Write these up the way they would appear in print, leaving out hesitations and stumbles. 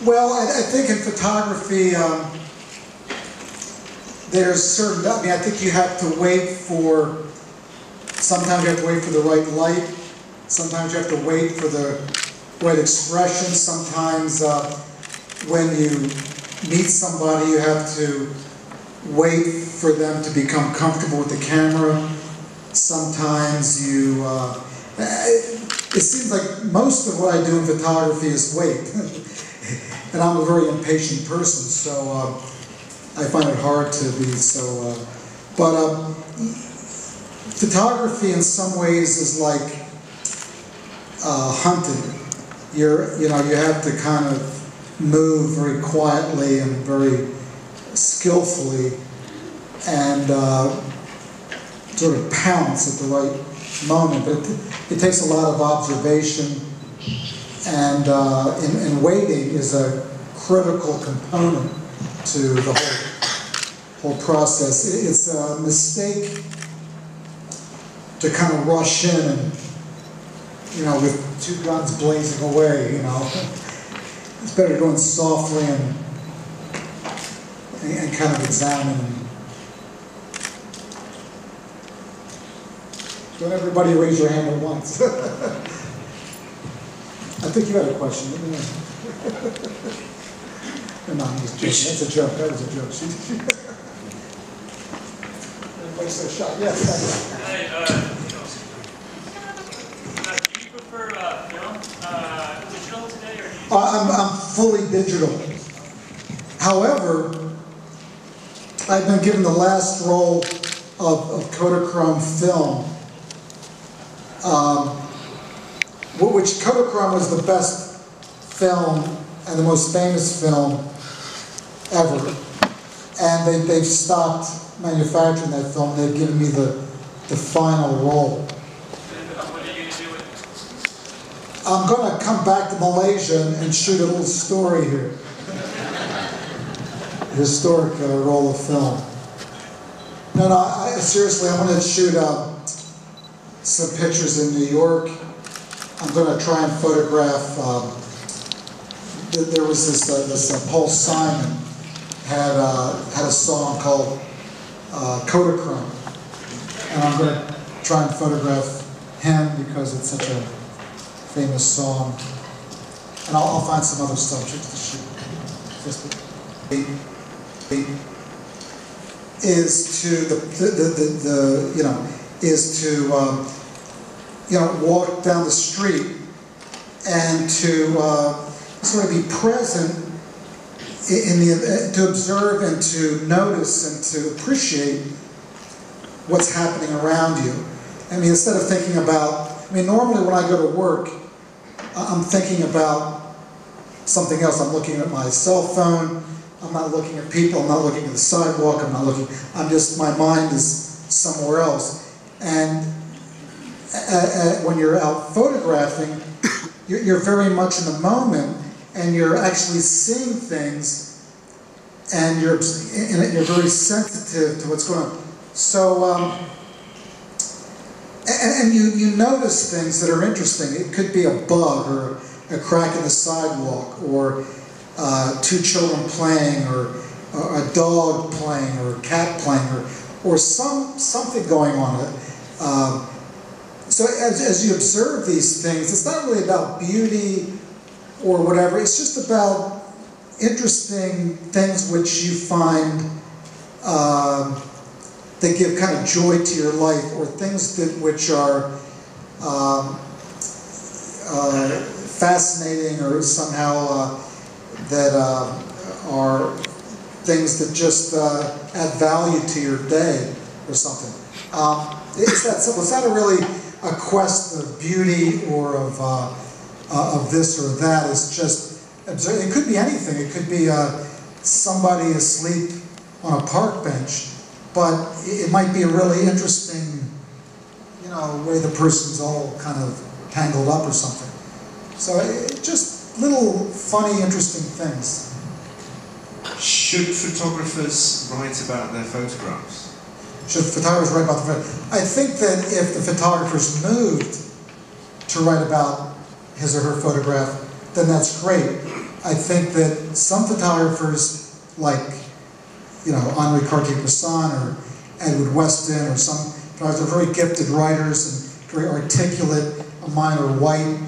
Well, I think in photography, there's certain, I think you have to wait for, sometimes you have to wait for the right light, sometimes you have to wait for the right expression, sometimes when you meet somebody you have to wait for them to become comfortable with the camera, sometimes you, it seems like most of what I do in photography is wait. And I'm a very impatient person, so I find it hard to be so. Photography in some ways is like hunting. You have to kind of move very quietly and very skillfully, and sort of pounce at the right moment. But it takes a lot of observation. And waiting is a critical component to the whole process. It's a mistake to kind of rush in and, with two guns blazing away, It's better going softly and kind of examine. Don't everybody raise your hand at once. I think you had a question. No, that's a joke. That was a joke. Everybody said shot. Yes. Hey, do you prefer film, digital today, or do you? I'm fully digital. However, I've been given the last roll of Kodachrome film. Which Kodachrome was the best film and the most famous film ever. And they've stopped manufacturing that film. They've given me the final roll. What are you going to do with it? I'm going to come back to Malaysia and shoot a little story here. A historic roll of film. No, seriously, I'm going to shoot some pictures in New York. I'm going to try and photograph, there was this Paul Simon had a song called Kodachrome, and I'm going to try and photograph him because it's such a famous song, and I'll find some other subjects to shoot. Walk down the street and to sort of be present to observe and to notice and to appreciate what's happening around you. I mean, instead of thinking about, normally when I go to work, I'm thinking about something else. I'm looking at my cell phone, I'm not looking at people, I'm not looking at the sidewalk, my mind is somewhere else. And when you're out photographing, you're very much in the moment, and you're actually seeing things, and you're very sensitive to what's going on. So, and you notice things that are interesting. It could be a bug, or a crack in the sidewalk, or two children playing, or a dog playing, or a cat playing, or something going on. So as you observe these things, it's not really about beauty or whatever. It's just about interesting things which you find that give kind of joy to your life, or things which are fascinating, or somehow that are things that just add value to your day or something. It's that simple. It's not really a quest of beauty or of this or that. It's just observing. It could be anything. It could be somebody asleep on a park bench, but it might be a really interesting, way the person's all kind of tangled up or something. So just little funny, interesting things. Should photographers write about their photographs? Should photographers write about the photograph? I think that if the photographer's moved to write about his or her photograph, then that's great. I think that some photographers, like, you know, Henri Cartier-Bresson or Edward Weston, or some photographers are very gifted writers and very articulate. Mine are white.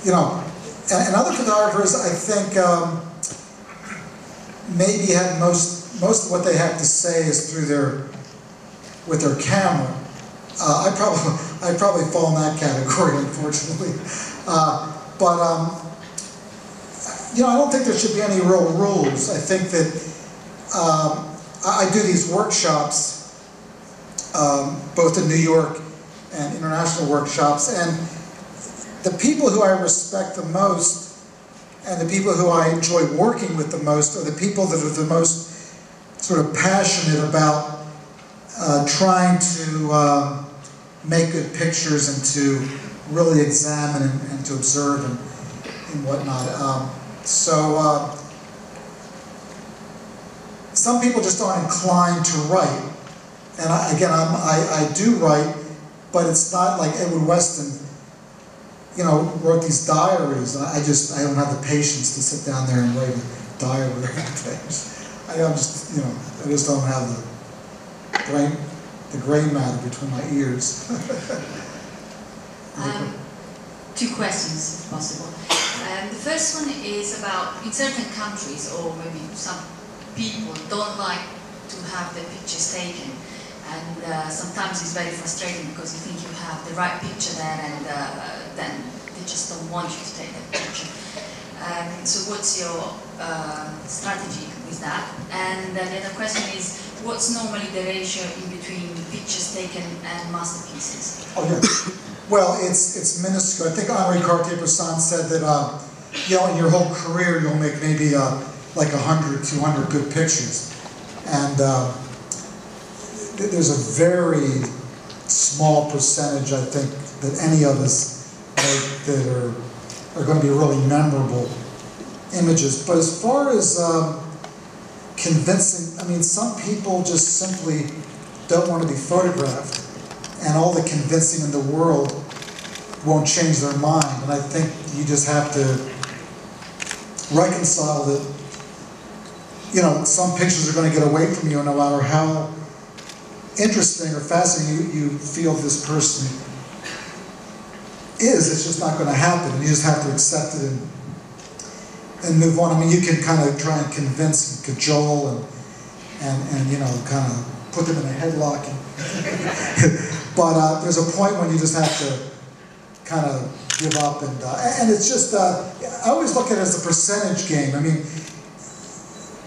You know, and other photographers, I think, maybe have most of what they have to say is through with their camera. I probably fall in that category, unfortunately. You know, I don't think there should be any real rules. I think that I do these workshops, both in New York and international workshops, and the people who I respect the most and the people who I enjoy working with the most are the people that are the most sort of passionate about trying to make good pictures and to really examine and to observe and whatnot. Some people just aren't inclined to write, and I do write, but it's not like Edward Weston, you know, wrote these diaries. I don't have the patience to sit down there and write a diary or anything. I just don't have the gray matter between my ears. Two questions, if possible. The first one is about, in certain countries, or maybe some people don't like to have their pictures taken, and sometimes it's very frustrating because you think you have the right picture there, and then they just don't want you to take that picture. So what's your strategy with that? And then the other question is, what's normally the ratio in between pictures taken and masterpieces? Oh yeah. Well, it's minuscule. I think Henri Cartier-Bresson said that you know, in your whole career you'll make maybe like 100, 200 good pictures, and there's a very small percentage, I think, that any of us make that are going to be really memorable images. But as far as convincing, I mean, some people just simply don't want to be photographed, and all the convincing in the world won't change their mind. And I think you just have to reconcile that, you know, some pictures are going to get away from you, no matter how interesting or fascinating you feel this person is. It's just not going to happen, and you just have to accept it and move on. I mean, you can kind of try and convince and cajole and you know, kind of put them in a headlock. But there's a point when you just have to kind of give up, and it's just, I always look at it as a percentage game. I mean,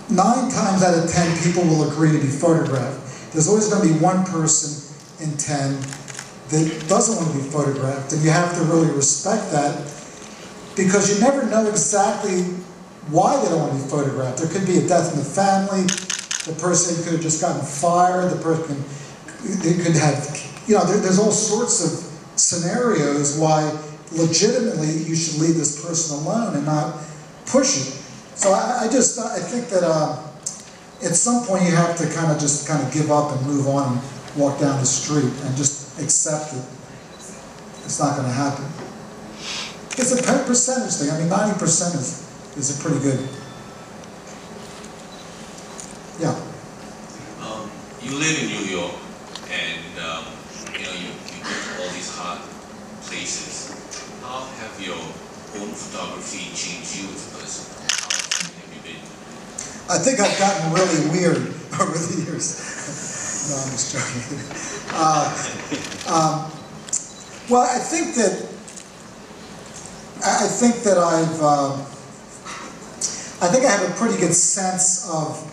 9 times out of 10 people will agree to be photographed. There's always going to be one person in 10 that doesn't want to be photographed, and you have to really respect that, because you never know exactly why they don't want to be photographed. There could be a death in the family, the person could have just gotten fired, the person could have, you know, there's all sorts of scenarios why legitimately you should leave this person alone and not push it. So I think that at some point you have to kind of give up and move on and walk down the street and just accept it. It's not going to happen. It's a percentage thing. I mean, 90% is a pretty good. Yeah. You live in New York, and you know, you go to all these hot places. How have your own photography changed you as a person? How have you been? I think I've gotten really weird over the years. No, I'm just joking. Well, I think I have a pretty good sense of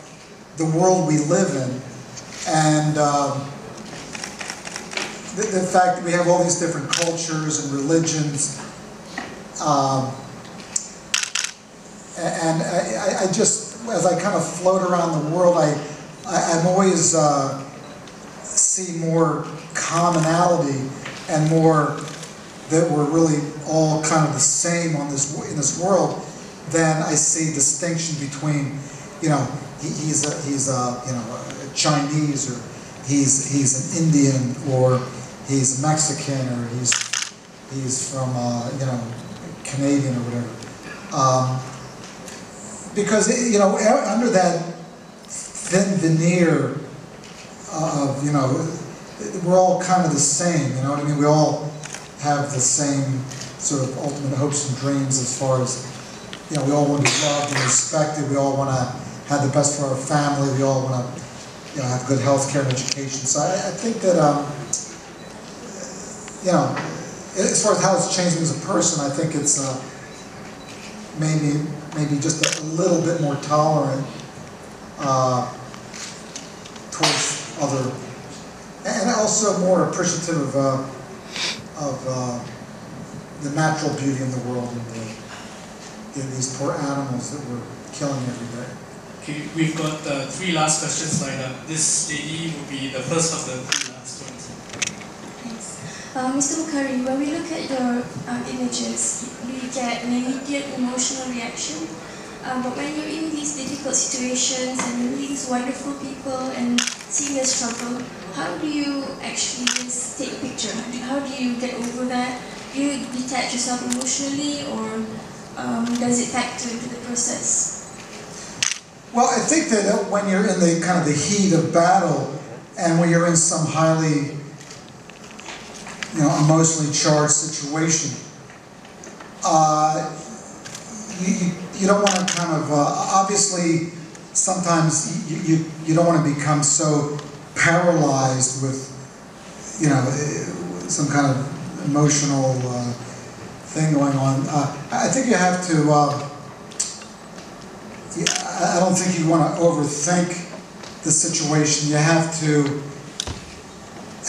the world we live in, and the fact that we have all these different cultures and religions, and I just, as I kind of float around the world, I'm always see more commonality and more that we're really all kind of the same in this world than I see distinction between, you know, he's you know, a Chinese, or he's an Indian, or he's Mexican, or he's from you know, Canadian or whatever. Because, you know, under that thin veneer of, you know, we're all kind of the same, you know what I mean? We all have the same sort of ultimate hopes and dreams as far as, you know, we all want to be loved and respected, we all want to have the best for our family, we all want to, you know, have good health care and education. So I think that, you know, as far as how it's changed me as a person, I think it's maybe just a little bit more tolerant towards other, and also more appreciative of the natural beauty in the world and these poor animals that we're killing every day. Okay, we've got 3 last questions lined up. This lady will be the first of the 3 last ones. Thanks. Mr. McCurry, when we look at your images, we get an immediate emotional reaction. But when you're in these difficult situations and you're meeting these wonderful people and seeing their struggle, how do you actually just take a picture? How do you get over that? Do you detach yourself emotionally, or does it factor into the process? Well, I think that when you're in the kind of the heat of battle, and when you're in some highly, you know, emotionally charged situation, you don't want to kind of, obviously, sometimes you don't want to become so paralyzed with, you know, some kind of emotional thing going on. I think you have to, I don't think you want to overthink the situation. You have to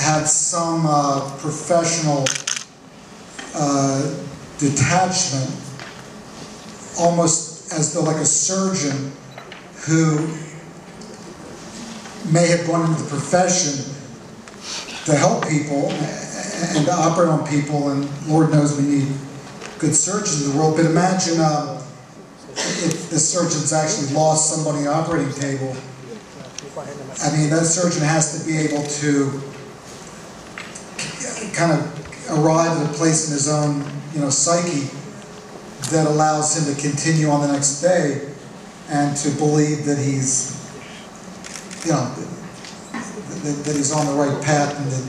have some professional detachment, almost as though like a surgeon who may have gone into the profession to help people and to operate on people, and Lord knows we need good surgeons in the world, but imagine if the surgeon's actually lost somebody on the operating table. I mean, that surgeon has to be able to kind of arrive at a place in his own, you know, psyche that allows him to continue on the next day and to believe that he's, you know, that he's on the right path, and that,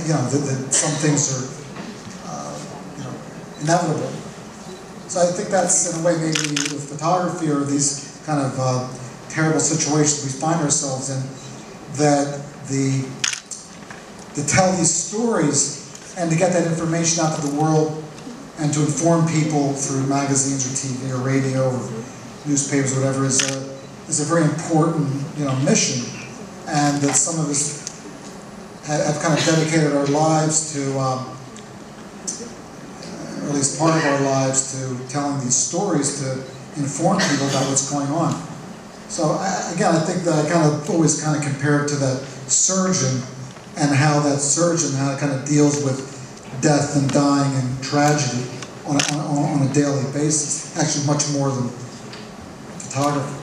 you know, that some things are, you know, inevitable. So I think that's, in a way, maybe with photography or these kind of terrible situations we find ourselves in, that to tell these stories and to get that information out to the world and to inform people through magazines or TV or radio or newspapers or whatever is a very important, you know, mission, and that some of us have kind of dedicated our lives to, or at least part of our lives, to telling these stories to inform people about what's going on. So again, I think that I kind of always kind of compare it to that surgeon, and how that surgeon kind of deals with death and dying and tragedy on a daily basis. Actually, much more than photography.